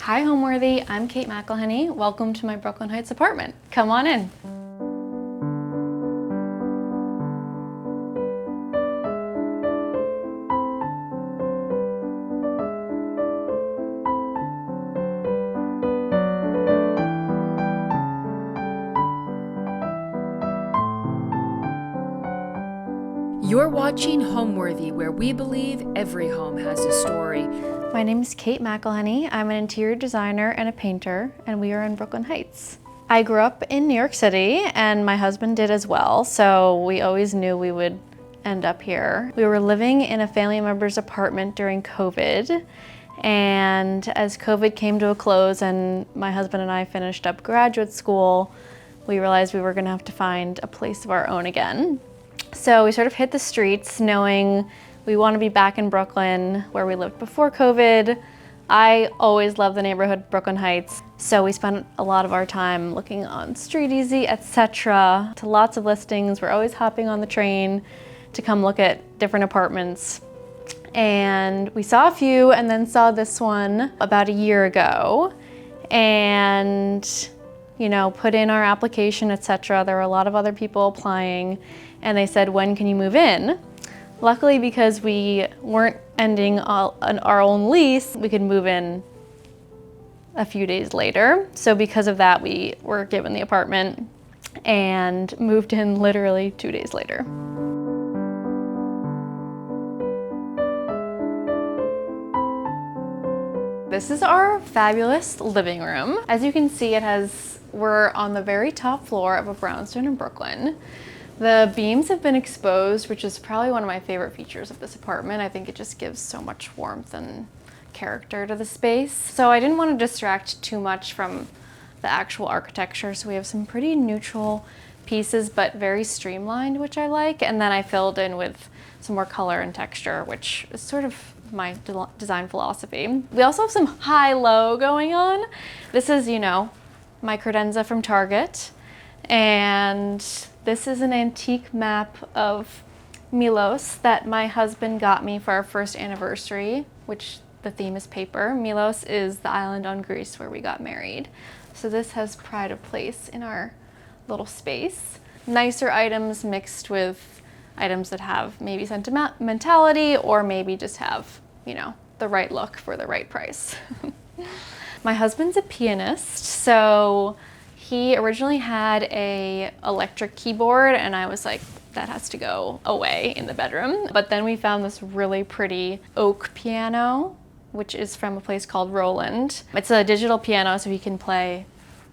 Hi Homeworthy, I'm Kate McElhiney. Welcome to my Brooklyn Heights apartment. Come on in. You're watching Homeworthy, where we believe every home has a story. My name is Kate McElhiney. I'm an interior designer and a painter, and we are in Brooklyn Heights. I grew up in New York City, and my husband did as well, so we always knew we would end up here. We were living in a family member's apartment during COVID, and as COVID came to a close and my husband and I finished up graduate school, we realized we were gonna have to find a place of our own again. So we sort of hit the streets knowing we want to be back in Brooklyn where we lived before COVID. I always loved the neighborhood Brooklyn Heights, so we spent a lot of our time looking on StreetEasy, etc. to lots of listings. We're always hopping on the train to come look at different apartments. And we saw a few and then saw this one about a year ago and put in our application, etc. There were a lot of other people applying and they said, when can you move in? Luckily, because we weren't ending our own lease, we could move in a few days later. So because of that, we were given the apartment and moved in literally 2 days later. This is our fabulous living room. As you can see, we're on the very top floor of a brownstone in Brooklyn. The beams have been exposed, which is probably one of my favorite features of this apartment. I think it just gives so much warmth and character to the space. So I didn't want to distract too much from the actual architecture, so we have some pretty neutral pieces, but very streamlined, which I like. And then I filled in with some more color and texture, which is sort of my design philosophy. We also have some high-low going on. This is, my credenza from Target. And this is an antique map of Milos that my husband got me for our first anniversary, which the theme is paper. Milos is the island on Greece where we got married. So this has pride of place in our little space. Nicer items mixed with items that have maybe sentimentality or maybe just have, the right look for the right price. My husband's a pianist, so he originally had a electric keyboard and I was like, that has to go away in the bedroom. But then we found this really pretty oak piano, which is from a place called Roland. It's a digital piano, so he can play,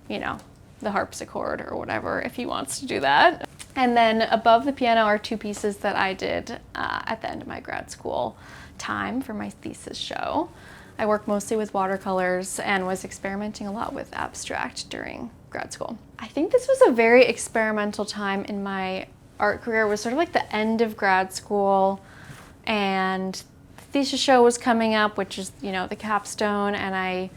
the harpsichord or whatever if he wants to do that. And then above the piano are two pieces that I did at the end of my grad school time for my thesis show. I worked mostly with watercolors and was experimenting a lot with abstract during grad school. I think this was a very experimental time in my art career. It was sort of like the end of grad school and the thesis show was coming up, which is, the capstone, and I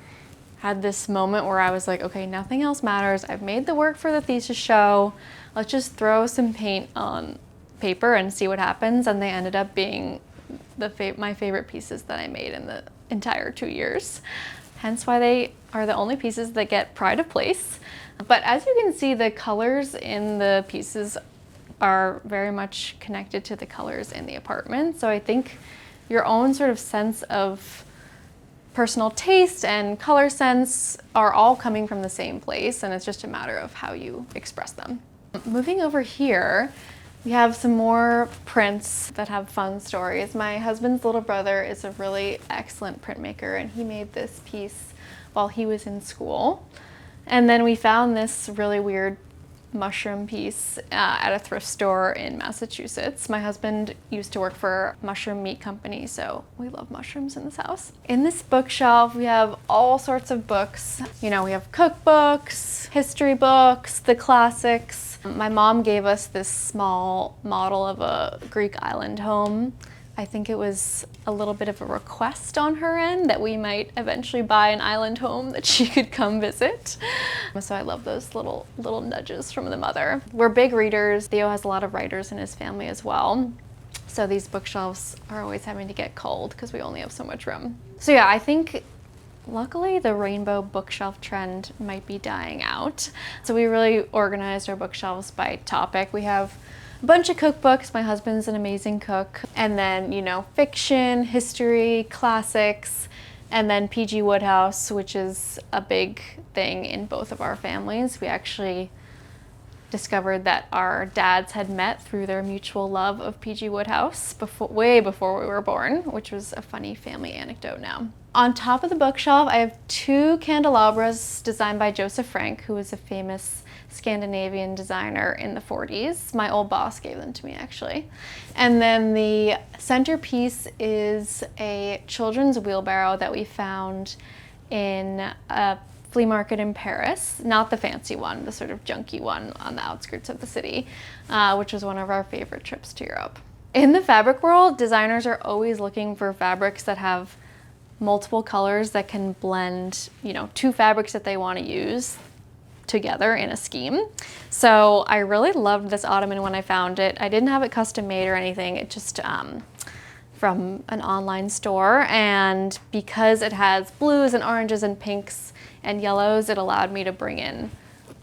had this moment where I was like, okay, nothing else matters. I've made the work for the thesis show. Let's just throw some paint on paper and see what happens. And they ended up being my favorite pieces that I made in the entire 2 years. Hence why they are the only pieces that get pride of place. But as you can see, the colors in the pieces are very much connected to the colors in the apartment. So I think your own sort of sense of personal taste and color sense are all coming from the same place, and it's just a matter of how you express them. Moving over here, we have some more prints that have fun stories. My husband's little brother is a really excellent printmaker, and he made this piece while he was in school. And then we found this really weird mushroom piece at a thrift store in Massachusetts. My husband used to work for a mushroom meat company, so we love mushrooms in this house. In this bookshelf, we have all sorts of books. We have cookbooks, history books, the classics. My mom gave us this small model of a Greek island home. I think it was a little bit of a request on her end that we might eventually buy an island home that she could come visit. So I love those little nudges from the mother. We're big readers. Theo has a lot of writers in his family as well. So these bookshelves are always having to get culled because we only have so much room. So yeah, I think luckily the rainbow bookshelf trend might be dying out. So we really organized our bookshelves by topic. We have a bunch of cookbooks. My husband's an amazing cook. And then, you know, fiction, history, classics, and then P.G. Wodehouse, which is a big thing in both of our families. We actually discovered that our dads had met through their mutual love of P.G. Wodehouse way before we were born, which was a funny family anecdote now. On top of the bookshelf, I have 2 candelabras designed by Joseph Frank, who was a famous Scandinavian designer in the 40s. My old boss gave them to me, actually. And then the centerpiece is a children's wheelbarrow that we found in a flea market in Paris, not the fancy one, the sort of junky one on the outskirts of the city, which was one of our favorite trips to Europe. In the fabric world, designers are always looking for fabrics that have multiple colors that can blend, you know, 2 fabrics that they want to use together in a scheme. So I really loved this ottoman when I found it. I didn't have it custom made or anything. It just from an online store, and because it has blues and oranges and pinks and yellows, it allowed me to bring in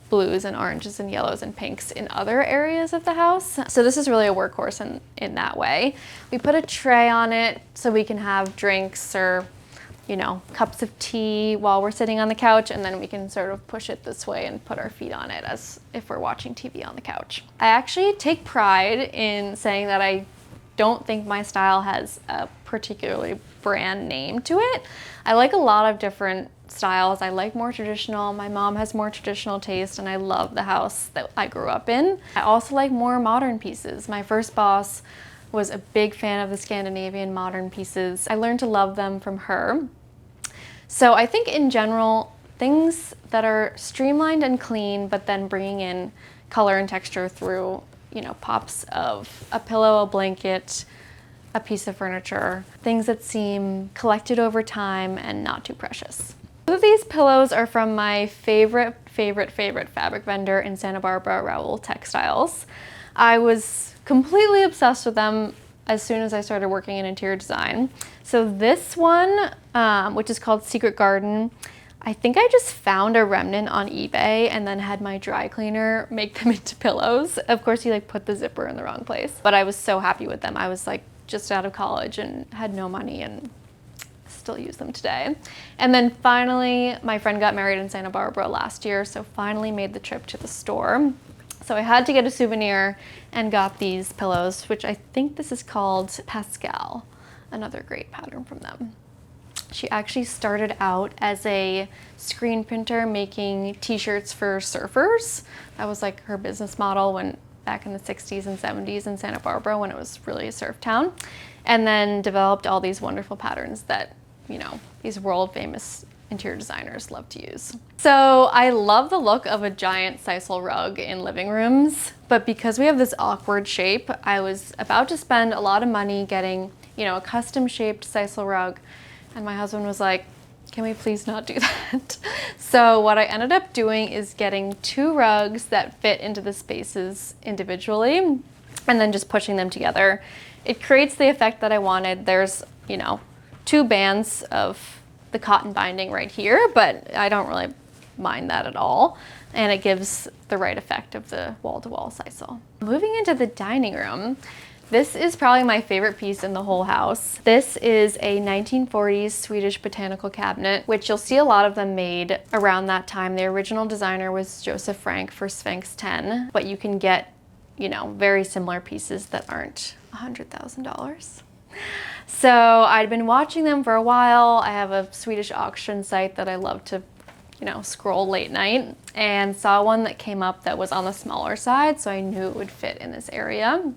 blues and oranges and yellows and pinks in other areas of the house. So this is really a workhorse in that way. We put a tray on it so we can have drinks or, you know, cups of tea while we're sitting on the couch, and then we can sort of push it this way and put our feet on it as if we're watching TV on the couch. I actually take pride in saying that I don't think my style has a particularly brand name to it. I like a lot of different styles. I like more traditional. My mom has more traditional taste, and I love the house that I grew up in. I also like more modern pieces. My first boss was a big fan of the Scandinavian modern pieces. I learned to love them from her. So I think in general, things that are streamlined and clean, but then bringing in color and texture through, you know, pops of a pillow, a blanket, a piece of furniture, things that seem collected over time and not too precious. Both of these pillows are from my favorite fabric vendor in Santa Barbara, Raoul Textiles. I was completely obsessed with them as soon as I started working in interior design. So this one, which is called Secret Garden, I think I just found a remnant on eBay and then had my dry cleaner make them into pillows. Of course, he like put the zipper in the wrong place, but I was so happy with them. I was like just out of college and had no money and still use them today. And then finally, my friend got married in Santa Barbara last year, so finally made the trip to the store. So I had to get a souvenir and got these pillows, which I think this is called Pascal, another great pattern from them. She actually started out as a screen printer making t-shirts for surfers. That was like her business model when back in the 60s and 70s in Santa Barbara when it was really a surf town, and then developed all these wonderful patterns that, you know, these world famous interior designers love to use. So I love the look of a giant sisal rug in living rooms, but because we have this awkward shape, I was about to spend a lot of money getting, you know, a custom shaped sisal rug, and my husband was like, can we please not do that? So what I ended up doing is getting 2 rugs that fit into the spaces individually and then just pushing them together. It creates the effect that I wanted. There's, you know, 2 bands of the cotton binding right here, but I don't really mind that at all. And it gives the right effect of the wall-to-wall sisal. Moving into the dining room, this is probably my favorite piece in the whole house. This is a 1940s Swedish botanical cabinet, which you'll see a lot of them made around that time. The original designer was Joseph Frank for Sphinx 10, but you can get, you know, very similar pieces that aren't $100,000. So I'd been watching them for a while. I have a Swedish auction site that I love to, you know, scroll late night, and saw one that came up that was on the smaller side, so I knew it would fit in this area.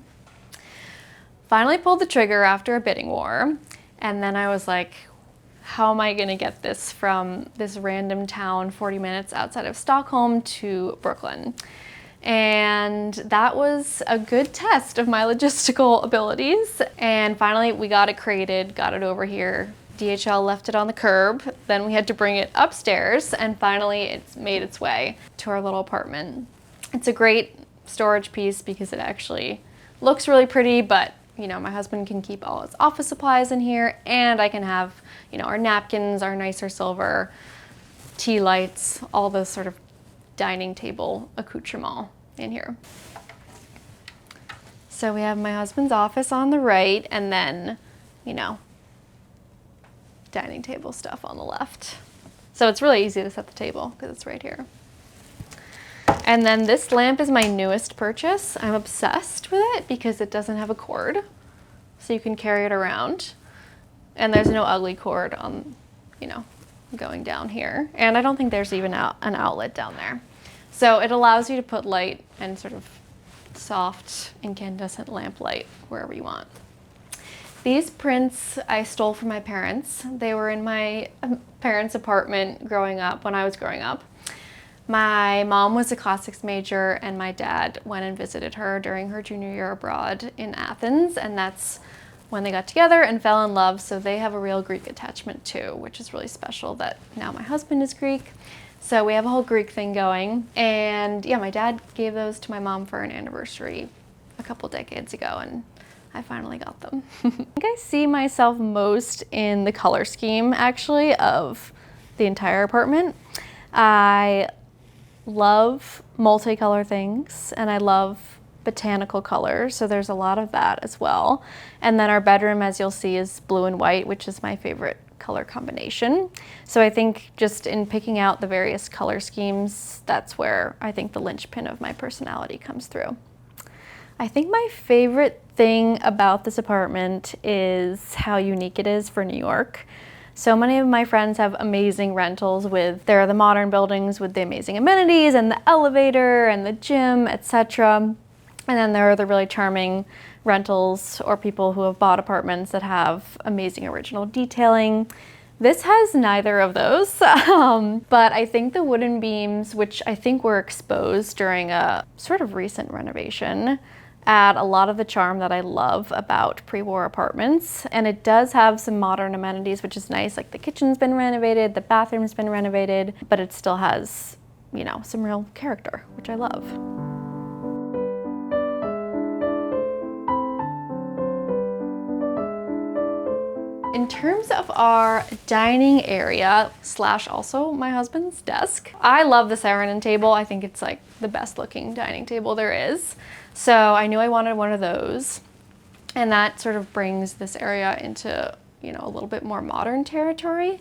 Finally pulled the trigger after a bidding war, and then I was like, how am I gonna get this from this random town 40 minutes outside of Stockholm to Brooklyn? And that was a good test of my logistical abilities. And finally we got it crated, got it over here. DHL left it on the curb. Then we had to bring it upstairs, and finally it's made its way to our little apartment. It's a great storage piece because it actually looks really pretty, but you know, my husband can keep all his office supplies in here, and I can have, you know, our napkins, our nicer silver, tea lights, all those sort of dining table accoutrements in here. So we have my husband's office on the right, and then, you know, dining table stuff on the left. So it's really easy to set the table because it's right here. And then this lamp is my newest purchase. I'm obsessed with it because it doesn't have a cord, so you can carry it around. And there's no ugly cord on, you know, going down here. And I don't think there's even an outlet down there. So it allows you to put light and sort of soft incandescent lamp light wherever you want. These prints I stole from my parents. They were in my parents' apartment growing up, when I was growing up. My mom was a classics major, and my dad went and visited her during her junior year abroad in Athens, and that's when they got together and fell in love. So they have a real Greek attachment too, which is really special that now my husband is Greek. So we have a whole Greek thing going. And yeah, my dad gave those to my mom for an anniversary a couple decades ago, and I finally got them. I think I see myself most in the color scheme, actually, of the entire apartment. I love multicolor things, and I love botanical colors, so there's a lot of that as well. And then our bedroom, as you'll see, is blue and white, which is my favorite color combination. So I think just in picking out the various color schemes, that's where I think the linchpin of my personality comes through. I think my favorite thing about this apartment is how unique it is for New York. So many of my friends have amazing rentals there are the modern buildings with the amazing amenities and the elevator and the gym, etc. And then there are the really charming rentals or people who have bought apartments that have amazing original detailing. This has neither of those, but I think the wooden beams, which I think were exposed during a sort of recent renovation, add a lot of the charm that I love about pre-war apartments. And it does have some modern amenities, which is nice. Like the kitchen's been renovated, the bathroom's been renovated, but it still has, you know, some real character, which I love. In terms of our dining area / also my husband's desk, I love the Saarinen table. I think it's like the best looking dining table there is. So I knew I wanted one of those, and that sort of brings this area into, you know, a little bit more modern territory.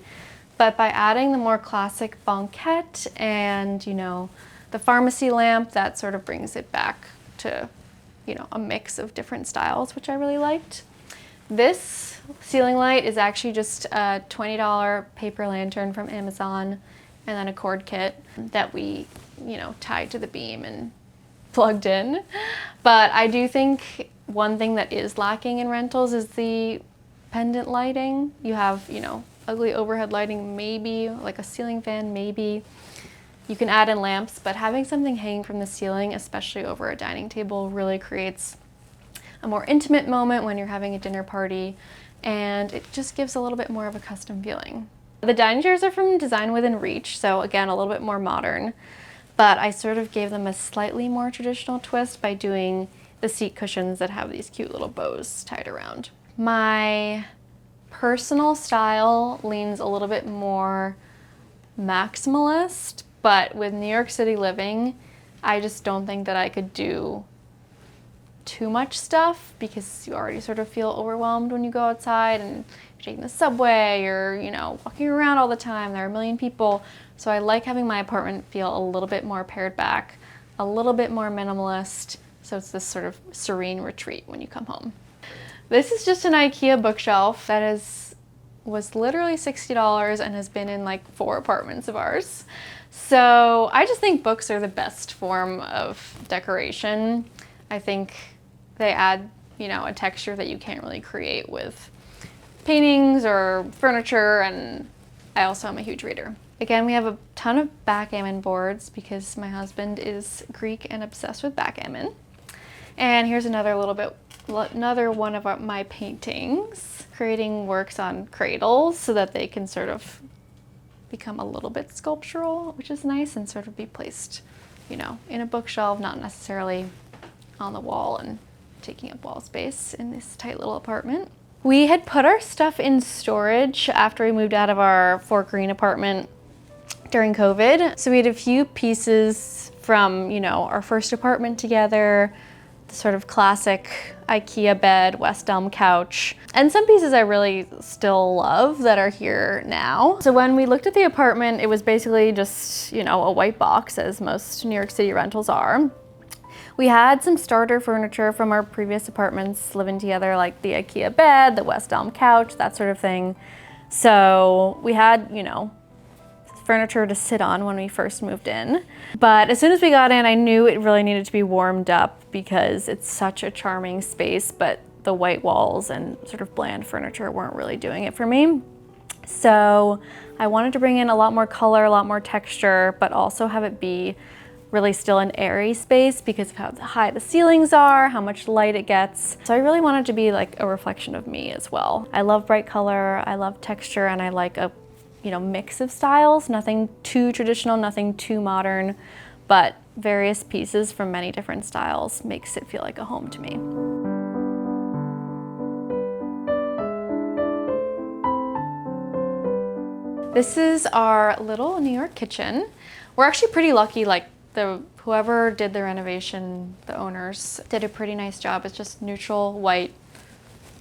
But by adding the more classic banquette and, you know, the pharmacy lamp, that sort of brings it back to, you know, a mix of different styles, which I really liked. This ceiling light is actually just a $20 paper lantern from Amazon, and then a cord kit that we, you know, tied to the beam and plugged in. But I do think one thing that is lacking in rentals is the pendant lighting. You have, you know, ugly overhead lighting, maybe, like a ceiling fan, maybe. You can add in lamps, but having something hanging from the ceiling, especially over a dining table, really creates a more intimate moment when you're having a dinner party, and it just gives a little bit more of a custom feeling. The dining chairs are from Design Within Reach, so again, a little bit more modern, but I sort of gave them a slightly more traditional twist by doing the seat cushions that have these cute little bows tied around. My personal style leans a little bit more maximalist, but with New York City living, I just don't think that I could do too much stuff because you already sort of feel overwhelmed when you go outside and you're taking the subway, you're, you know, walking around all the time, there are a million people. So I like having my apartment feel a little bit more pared back, a little bit more minimalist, so it's this sort of serene retreat when you come home. This is just an IKEA bookshelf that was literally $60 and has been in like 4 apartments of ours. So I just think books are the best form of decoration. I think they add, you know, a texture that you can't really create with paintings or furniture, and I also am a huge reader. Again, we have a ton of backgammon boards because my husband is Greek and obsessed with backgammon. And here's another one of my paintings, creating works on cradles so that they can sort of become a little bit sculptural, which is nice, and sort of be placed, you know, in a bookshelf, not necessarily on the wall and taking up wall space in this tight little apartment. We had put our stuff in storage after we moved out of our Fort Greene apartment during COVID. So we had a few pieces from, you know, our first apartment together, the sort of classic IKEA bed, West Elm couch, and some pieces I really still love that are here now. So when we looked at the apartment, it was basically just, you know, a white box, as most New York City rentals are. We had some starter furniture from our previous apartments living together, like the IKEA bed, the West Elm couch, that sort of thing. So we had, you know, furniture to sit on when we first moved in. But as soon as we got in, I knew it really needed to be warmed up because it's such a charming space, but the white walls and sort of bland furniture weren't really doing it for me. So I wanted to bring in a lot more color, a lot more texture, but also have it be really still an airy space because of how high the ceilings are, how much light it gets. So I really wanted to be like a reflection of me as well. I love bright color, I love texture, and I like a, you know, mix of styles, nothing too traditional, nothing too modern, but various pieces from many different styles makes it feel like a home to me. This is our little New York kitchen. We're actually pretty lucky, like whoever did the renovation, the owners, did a pretty nice job. It's just neutral white,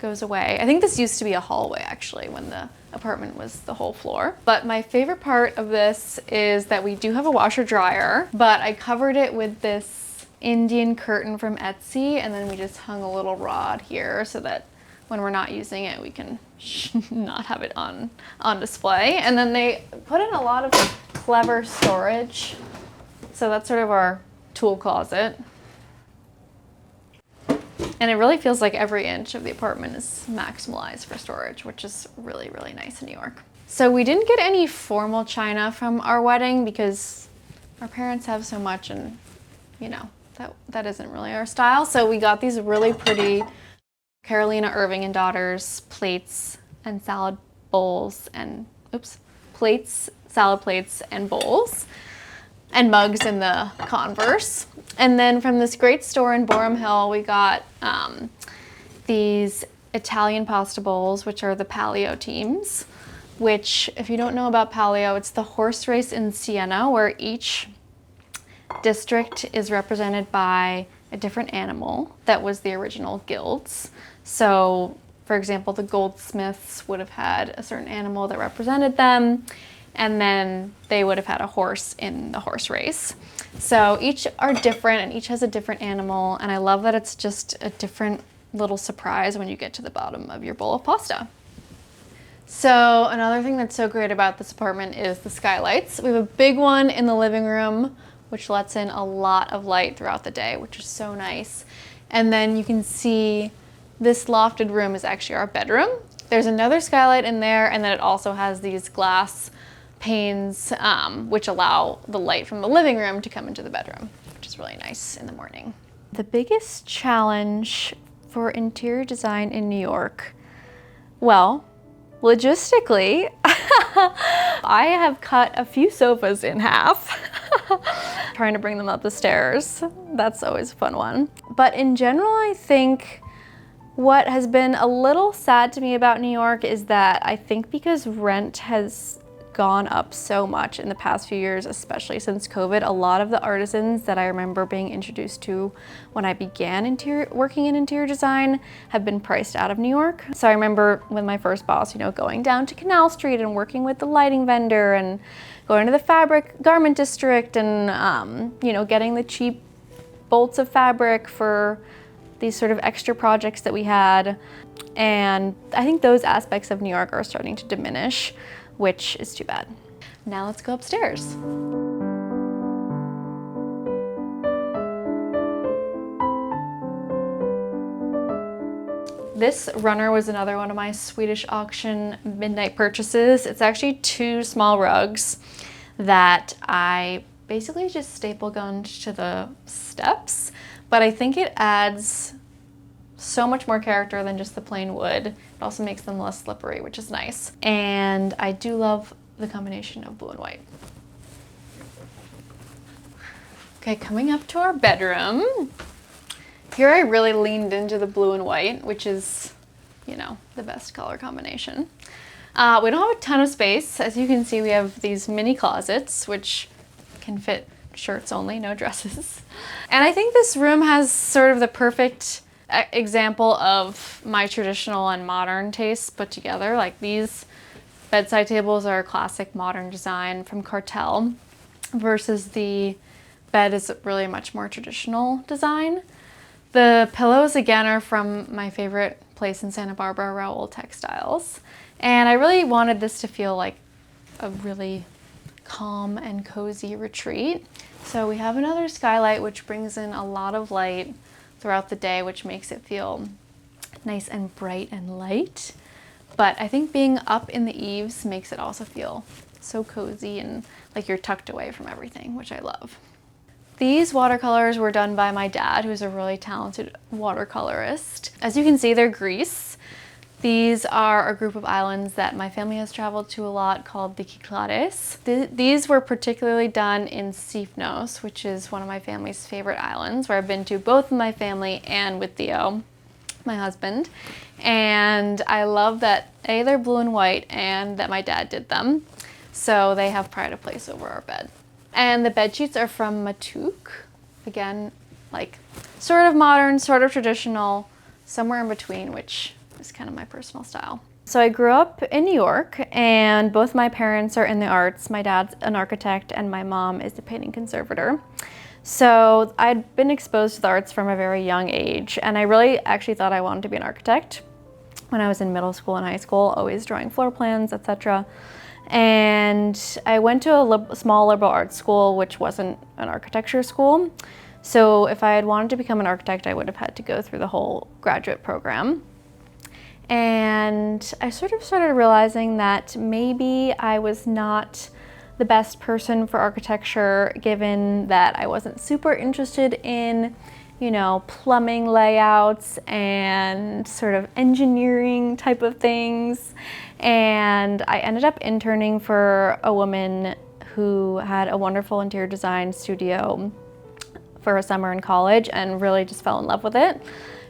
goes away. I think this used to be a hallway actually when the apartment was the whole floor. But my favorite part of this is that we do have a washer dryer, but I covered it with this Indian curtain from Etsy, and then we just hung a little rod here so that when we're not using it, we can not have it on display. And then they put in a lot of clever storage. So that's sort of our tool closet. And it really feels like every inch of the apartment is maximalized for storage, which is really, really nice in New York. So we didn't get any formal china from our wedding because our parents have so much, and you know, that isn't really our style. So we got these really pretty Carolina Irving and Daughters plates and salad bowls and, salad plates and bowls, and mugs in the converse. And then from this great store in Boerum Hill, we got these Italian pasta bowls, which are the Palio teams, which, if you don't know about Palio, it's the horse race in Siena where each district is represented by a different animal that was the original guilds. So, for example, the goldsmiths would have had a certain animal that represented them, and then they would have had a horse in the horse race. So each are different and each has a different animal, and I love that it's just a different little surprise when you get to the bottom of your bowl of pasta. So another thing that's so great about this apartment is the skylights. We have a big one in the living room, which lets in a lot of light throughout the day, which is so nice. And then you can see this lofted room is actually our bedroom. There's another skylight in there, and then it also has these glass panes, which allow the light from the living room to come into the bedroom, which is really nice in the morning. The biggest challenge for interior design in New York, well, logistically, I have cut a few sofas in half, trying to bring them up the stairs. That's always a fun one. But in general, I think what has been a little sad to me about New York is that I think because rent has gone up so much in the past few years, especially since COVID, a lot of the artisans that I remember being introduced to when I began working in interior design have been priced out of New York. So I remember with my first boss, you know, going down to Canal Street and working with the lighting vendor and going to the fabric garment district and, you know, getting the cheap bolts of fabric for these sort of extra projects that we had. And I think those aspects of New York are starting to diminish, which is too bad. Now let's go upstairs. This runner was another one of my Swedish auction midnight purchases. It's actually 2 small rugs that I basically just staple gunned to the steps, but I think it adds so much more character than just the plain wood. It also makes them less slippery, which is nice. And I do love the combination of blue and white. Okay, coming up to our bedroom. Here I really leaned into the blue and white, which is, you know, the best color combination. We don't have a ton of space. As you can see, we have these mini closets, which can fit shirts only, no dresses. And I think this room has sort of the perfect example of my traditional and modern tastes put together. Like, these bedside tables are a classic modern design from Cartel, versus the bed is really a much more traditional design. The pillows, again, are from my favorite place in Santa Barbara, Raoul Textiles. And I really wanted this to feel like a really calm and cozy retreat. So we have another skylight, which brings in a lot of light throughout the day, which makes it feel nice and bright and light. But I think being up in the eaves makes it also feel so cozy and like you're tucked away from everything, which I love. These watercolors were done by my dad, who's a really talented watercolorist. As you can see, they're Greece. These are a group of islands that my family has traveled to a lot called the Cyclades. These were particularly done in Sifnos, which is one of my family's favorite islands, where I've been to both with my family and with Theo, my husband. And I love that they're blue and white and that my dad did them. So they have pride of place over our bed. And the bed sheets are from Matuk. Again, like sort of modern, sort of traditional, somewhere in between, which is kind of my personal style. So I grew up in New York, and both my parents are in the arts. My dad's an architect and my mom is a painting conservator. So I'd been exposed to the arts from a very young age, and I really actually thought I wanted to be an architect when I was in middle school and high school, always drawing floor plans, etc. And I went to a small liberal arts school, which wasn't an architecture school. So if I had wanted to become an architect, I would have had to go through the whole graduate program. And I sort of started realizing that maybe I was not the best person for architecture, given that I wasn't super interested in, you know, plumbing layouts and sort of engineering type of things. And I ended up interning for a woman who had a wonderful interior design studio for a summer in college and really just fell in love with it.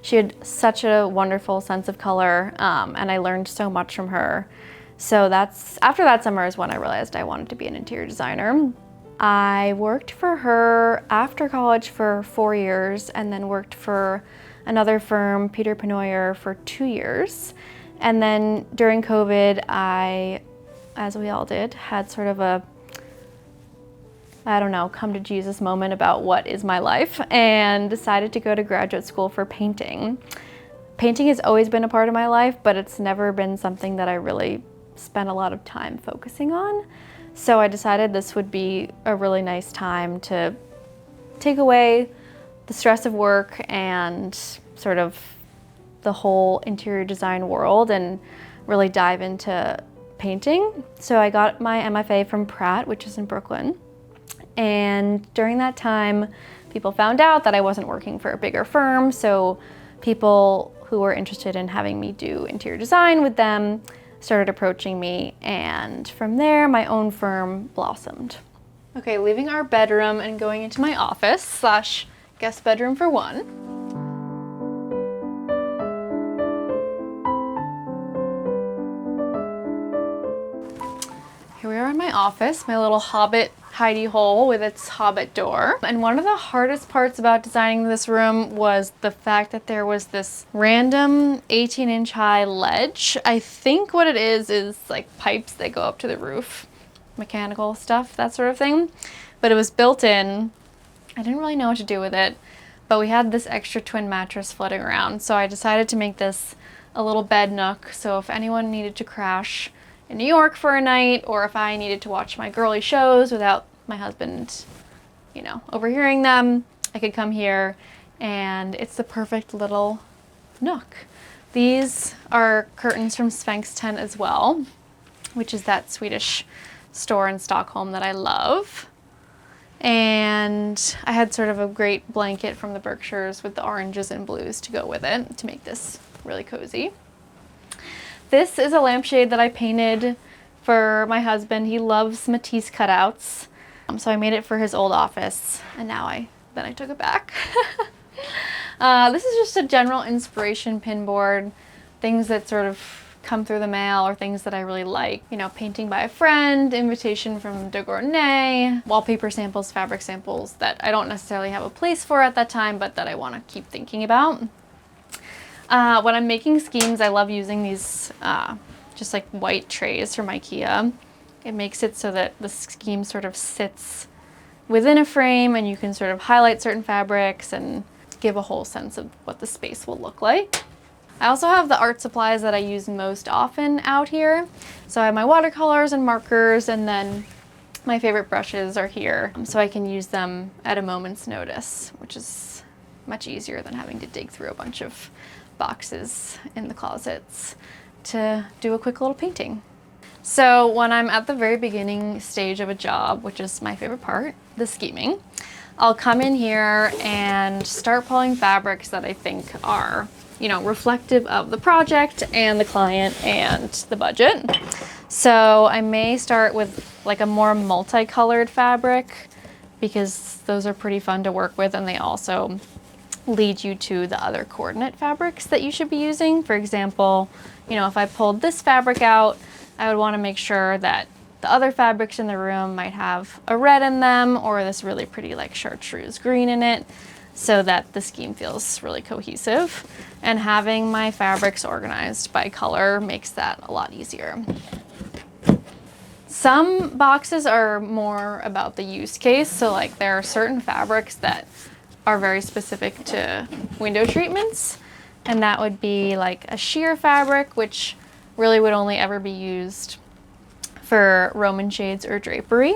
She had such a wonderful sense of color, and I learned so much from her. So after that summer is when I realized I wanted to be an interior designer. I worked for her after college for 4 years, and then worked for another firm, Peter Penoyer, for 2 years. And then during COVID, I, as we all did, had sort of a, I don't know, come to Jesus moment about what is my life, and decided to go to graduate school for painting. Painting has always been a part of my life, but it's never been something that I really spent a lot of time focusing on. So I decided this would be a really nice time to take away the stress of work and sort of the whole interior design world and really dive into painting. So I got my MFA from Pratt, which is in Brooklyn. And during that time, people found out that I wasn't working for a bigger firm, so people who were interested in having me do interior design with them started approaching me, and from there, my own firm blossomed. Okay, leaving our bedroom and going into my office / guest bedroom for one. Here we are in my office, my little hobbit hidey hole with its hobbit door. And one of the hardest parts about designing this room was the fact that there was this random 18-inch high ledge. I think what it is like pipes that go up to the roof, mechanical stuff, that sort of thing. But it was built in. I didn't really know what to do with it, but we had this extra twin mattress floating around. So I decided to make this a little bed nook. So if anyone needed to crash in New York for a night, or if I needed to watch my girly shows without my husband, you know, overhearing them, I could come here, and it's the perfect little nook. These are curtains from Sphinx Tent as well, which is that Swedish store in Stockholm that I love. And I had sort of a great blanket from the Berkshires with the oranges and blues to go with it to make this really cozy. This is a lampshade that I painted for my husband. He loves Matisse cutouts. So I made it for his old office, and now I took it back. This is just a general inspiration pin board, things that sort of come through the mail or things that I really like. You know, painting by a friend, invitation from decor, wallpaper samples, fabric samples that I don't necessarily have a place for at that time, but that I want to keep thinking about. When I'm making schemes, I love using these just like white trays from IKEA. It makes it so that the scheme sort of sits within a frame and you can sort of highlight certain fabrics and give a whole sense of what the space will look like. I also have the art supplies that I use most often out here. So I have my watercolors and markers, and then my favorite brushes are here. So I can use them at a moment's notice, which is much easier than having to dig through a bunch of boxes in the closets to do a quick little painting. So when I'm at the very beginning stage of a job, which is my favorite part, the scheming, I'll come in here and start pulling fabrics that I think are, you know, reflective of the project and the client and the budget. So I may start with like a more multicolored fabric because those are pretty fun to work with, and they also lead you to the other coordinate fabrics that you should be using. For example, you know, if I pulled this fabric out, I would want to make sure that the other fabrics in the room might have a red in them or this really pretty like chartreuse green in it, so that the scheme feels really cohesive. And having my fabrics organized by color makes that a lot easier. Some boxes are more about the use case. So like there are certain fabrics that are very specific to window treatments. And that would be like a sheer fabric, which really would only ever be used for Roman shades or drapery.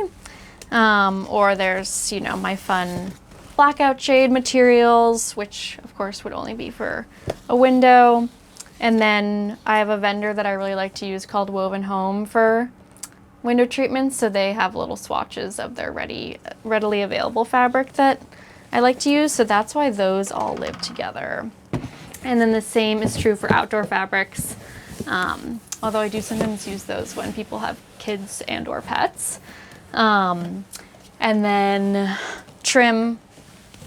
Or there's, you know, my fun blackout shade materials, which of course would only be for a window. And then I have a vendor that I really like to use called Woven Home for window treatments. So they have little swatches of their readily available fabric that I like to use. So that's why those all live together. And then the same is true for outdoor fabrics. Although I do sometimes use those when people have kids and or pets. And then trim,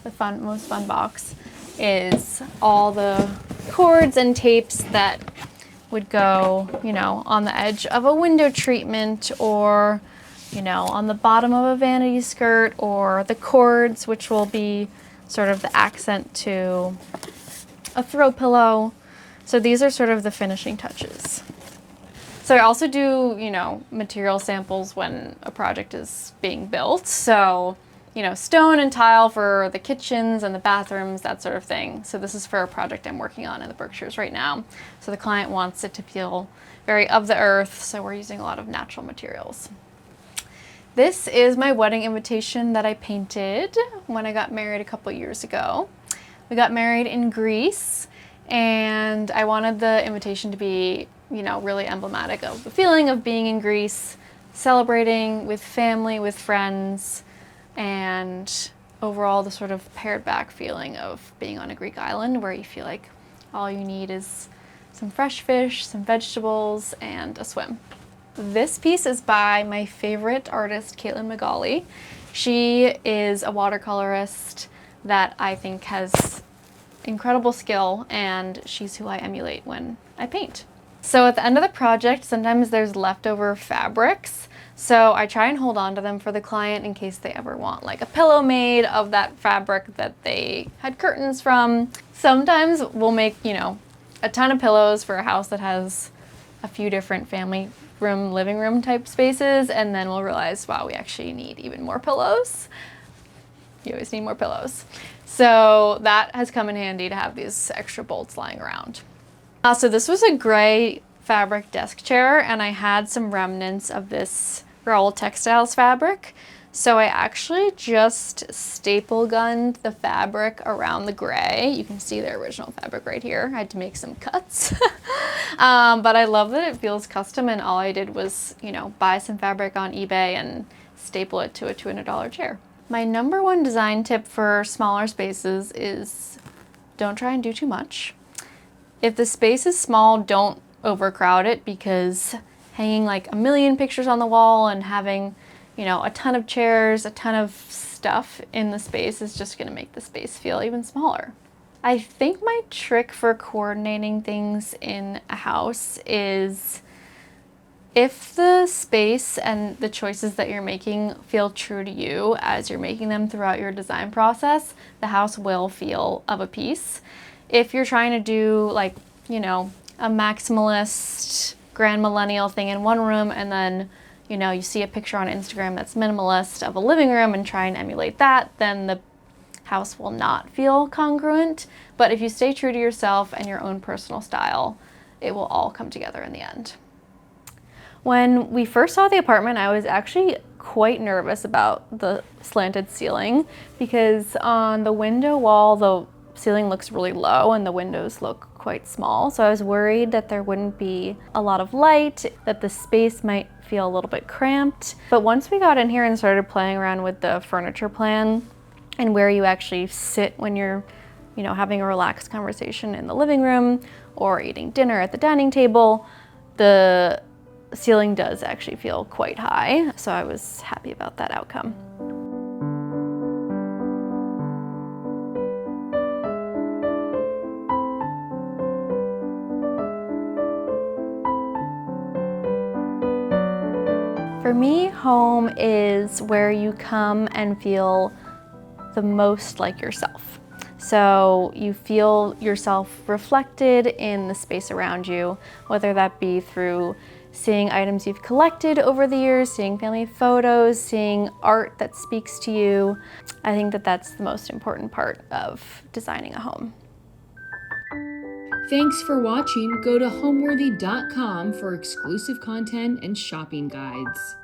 the most fun box, is all the cords and tapes that would go, you know, on the edge of a window treatment, or, you know, on the bottom of a vanity skirt, or the cords, which will be sort of the accent to a throw pillow. So these are sort of the finishing touches. So I also do, you know, material samples when a project is being built. So, you know, stone and tile for the kitchens and the bathrooms, that sort of thing. So this is for a project I'm working on in the Berkshires right now. So the client wants it to feel very of the earth, so we're using a lot of natural materials. This is my wedding invitation that I painted when I got married a couple years ago. We got married in Greece, and I wanted the invitation to be, you know, really emblematic of the feeling of being in Greece, celebrating with family, with friends, and overall the sort of pared back feeling of being on a Greek island where you feel like all you need is some fresh fish, some vegetables, and a swim. This piece is by my favorite artist, Kate McElhiney. She is a watercolorist that I think has incredible skill, and she's who I emulate when I paint. So at the end of the project, sometimes there's leftover fabrics. So I try and hold on to them for the client in case they ever want like a pillow made of that fabric that they had curtains from. Sometimes we'll make, you know, a ton of pillows for a house that has a few different family room, living room type spaces, and then we'll realize, wow, we actually need even more pillows. You always need more pillows. So that has come in handy to have these extra bolts lying around. So this was a gray fabric desk chair, and I had some remnants of this Raoul Textiles fabric. So I actually just staple gunned the fabric around the gray. You can see the original fabric right here. I had to make some cuts. But I love that it feels custom, and all I did was, you know, buy some fabric on eBay and staple it to a $200 chair. My number one design tip for smaller spaces is don't try and do too much. If the space is small, don't overcrowd it, because hanging like a million pictures on the wall and having, you know, a ton of chairs, a ton of stuff in the space is just going to make the space feel even smaller. I think my trick for coordinating things in a house is if the space and the choices that you're making feel true to you as you're making them throughout your design process, the house will feel of a piece. If you're trying to do like, you know, a maximalist grand millennial thing in one room and then, you know, you see a picture on Instagram that's minimalist of a living room and try and emulate that, then the house will not feel congruent. But if you stay true to yourself and your own personal style, it will all come together in the end. When we first saw the apartment, I was actually quite nervous about the slanted ceiling because on the window wall, the ceiling looks really low and the windows look quite small. So I was worried that there wouldn't be a lot of light, that the space might feel a little bit cramped. But once we got in here and started playing around with the furniture plan and where you actually sit when you're, you know, having a relaxed conversation in the living room or eating dinner at the dining table, the ceiling does actually feel quite high, so I was happy about that outcome. For me, home is where you come and feel the most like yourself. So you feel yourself reflected in the space around you, whether that be through seeing items you've collected over the years, seeing family photos, seeing art that speaks to you. I think that that's the most important part of designing a home. Thanks for watching. Go to homeworthy.com for exclusive content and shopping guides.